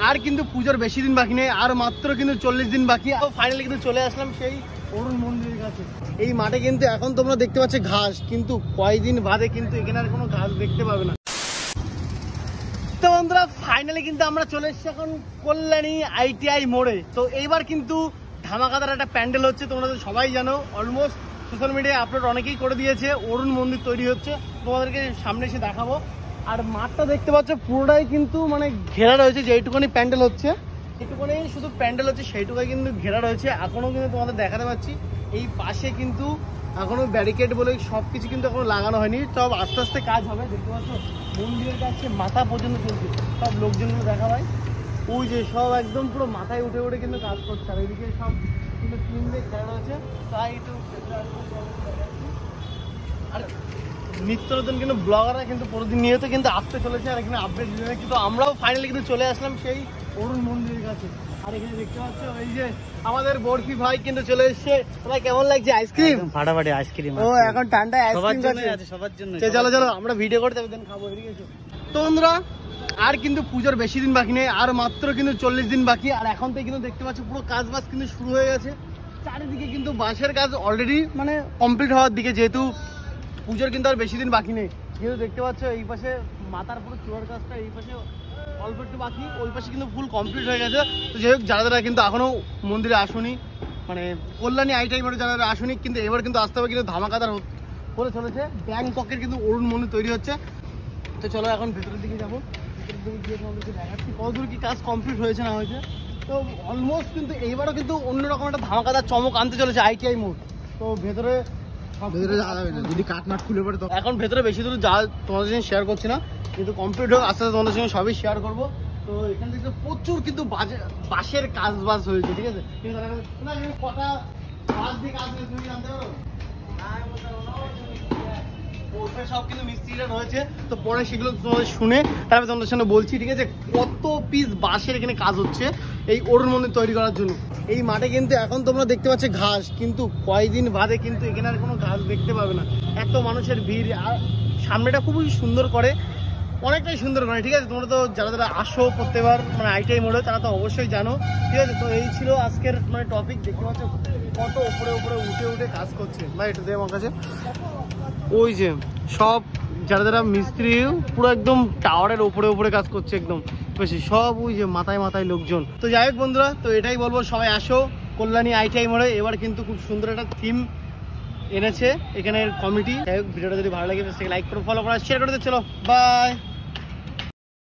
আর কিন্তু পুজোর বেশি দিন বাকি নেই, আর মাত্র কিন্তু 40 দিন বাকি। ফাইনালি কিন্তু চলে আসলাম সেই অরুণ মন্দিরের কাছে। এই মাঠে কিন্তু এখন তোমরা দেখতে পাচ্ছ ঘাস, কিন্তু কয়েকদিন বাদে কিন্তু এখানে আর কোনো ঘাস দেখতে পাবে না। তো বন্ধুরা ফাইনালি কিন্তু আমরা চলে এসেছি এখন কল্যাণী ITI মোড়ে। তো এইবার কিন্তু ধামাকাদার একটা প্যান্ডেল হচ্ছে, তোমরা তো সবাই জানো, অলমোস্ট সোশ্যাল মিডিয়ায় আপলোড অনেকেই করে দিয়েছে। অরুণ মন্দির তৈরি হচ্ছে, তোমাদেরকে সামনে এসে দেখাবো। আর মাঠটা দেখতে পাচ্ছ পুরোটাই কিন্তু মানে ঘেরা রয়েছে, যেইটুকুনি প্যান্ডেল হচ্ছে এইটুকুনি শুধু প্যান্ডেল হচ্ছে, সেইটুকুই কিন্তু ঘেরা রয়েছে। এখনো কিন্তু তোমাদের দেখাতে পাচ্ছি এই পাশে কিন্তু এখনো ব্যারিকেড বলে সবকিছু কিন্তু এখনো লাগানো হয়নি, সব আস্তে আস্তে কাজ হবে। দেখতে পাচ্ছ মন্দিরের কাছে মাথা পর্যন্ত চলছে, সব লোকজনগুলো দেখা হয় ওই যে সব একদম পুরো মাথায় উঠে উঠে কিন্তু কাজ করছে। আর এইদিকে সব কিন্তু টিম দিয়ে খেলা রয়েছে। তাই একটু আর নিত্য নতুন কিন্তু ব্লগাররা কিন্তু প্রতিনিয়ত কিন্তু আসতে চলেছে, আর এখানে আপডেট দিতে। কিন্তু আমরাও ফাইনালি কিন্তু চলে আসলাম সেই অরুণ মন্দিরের কাছে। আর এখানে দেখতে পাচ্ছ ওই যে আমাদের বরফি ভাই কিন্তু চলে এসছে। তোমার কেমন লাগছে আইসক্রিম? ফাটাফাটি আইসক্রিম। ও এখন ঠান্ডায় আইসক্রিম আছে সবার জন্য। চলো চলো আমরা ভিডিও করতে দেন, খাবো। এদিকে এসো। তো বন্ধুরা আর কিন্তু পুজোর বেশি দিন বাকি নেই, আর মাত্র কিন্তু 40 দিন বাকি। আর এখন থেকে কিন্তু দেখতে পাচ্ছ পুরো কাজ বাজ কিন্তু শুরু হয়ে গেছে। চারিদিকে কিন্তু বাঁশের কাজ অলরেডি মানে কমপ্লিট হওয়ার দিকে, যেহেতু পুজোর কিন্তু আর বেশি দিন বাকি নেই। যেহেতু দেখতে পাচ্ছ এই পাশে মাথার পুরো চূড়ার কাজটা এই পাশে অল্প একটু বাকি, ওই পাশে কিন্তু ফুল কমপ্লিট হয়ে গেছে। তো যাই হোক, যারা যারা কিন্তু এখনো মন্দিরে আসুনি, মানে কল্যাণী ITI মোড়ে যারা আসুনি, কিন্তু এবার কিন্তু আসতে হবে, কিন্তু ধামাকাদার করে চলেছে। ব্যাংককের কিন্তু অরুণ মন্দির তৈরি হচ্ছে। তো চলো এখন ভেতরের দিকে যাবো, ভেতরের দিকে গিয়ে তোমাদেরকে দেখাচ্ছি কতদূর কি কাজ কমপ্লিট হয়েছে না হয়েছে। তো অলমোস্ট কিন্তু এইবারও কিন্তু অন্যরকম একটা ধামাকাদার চমক আনতে চলেছে ITI মোড়। তো ভেতরে যদি কাঠমাট খুলে পড়ে, তো এখন ভেতরে বেশি দূর যা তোমাদের সঙ্গে শেয়ার করছি না, কিন্তু কমপ্লিট হোক আস্তে আস্তে তোমাদের সঙ্গে সবই শেয়ার করবো। তো এখান থেকে প্রচুর কিন্তু বাঁশের কাজ বাজ হয়েছে, ঠিক আছে। কটা বাঁশ দিয়ে কাজ হয়েছে তুমি জানতে পারো? সব কিন্তু মিস্ত্রিরা রয়েছে, তো পরে সেগুলো তোমাদের শুনে তারপরে তোমাদের সামনে বলছি, ঠিক আছে। কত পিস বাঁশের এখানে কাজ হচ্ছে এই অরুণ মন্দির তৈরি করার জন্য। এই মাঠে কিন্তু এখন তোমরা দেখতে পাচ্ছ ঘাস, কিন্তু কয়েকদিন বাদে কিন্তু এখানে আর কোনো ঘাস দেখতে পাবে না, এত মানুষের ভিড়। আর সামনেটা খুবই সুন্দর করে, অনেকটাই সুন্দর করে, ঠিক আছে। তোমরা তো যারা যারা আসো প্রত্যেকবার মানে ITI মোড়ে, তারা তো অবশ্যই জানো, ঠিক আছে। তো এই ছিল আজকের মানে টপিক। দেখতে পাচ্ছ কত উপরে উপরে উঠে উঠে কাজ করছে ভাই, এটা দিয়ে আমার কাছে ওই যে সব যারা যারা মিস্ত্রি পুরো একদম টাওয়ারের উপরে উপরে কাজ করছে একদম বেশি, সব ওই যে মাথায় মাথায় লোকজন। তো যাই হোক বন্ধুরা, তো এটাই বলবো, সবাই আসো কল্যাণী ITI মোড়ে। এবার কিন্তু খুব সুন্দর একটা থিম এনেছে এখানের কমিটি। যাই হোক, ভিডিওটা যদি ভালো লাগে লাইক করো, ফলো করো, শেয়ার করে দিতে। চলো বাই।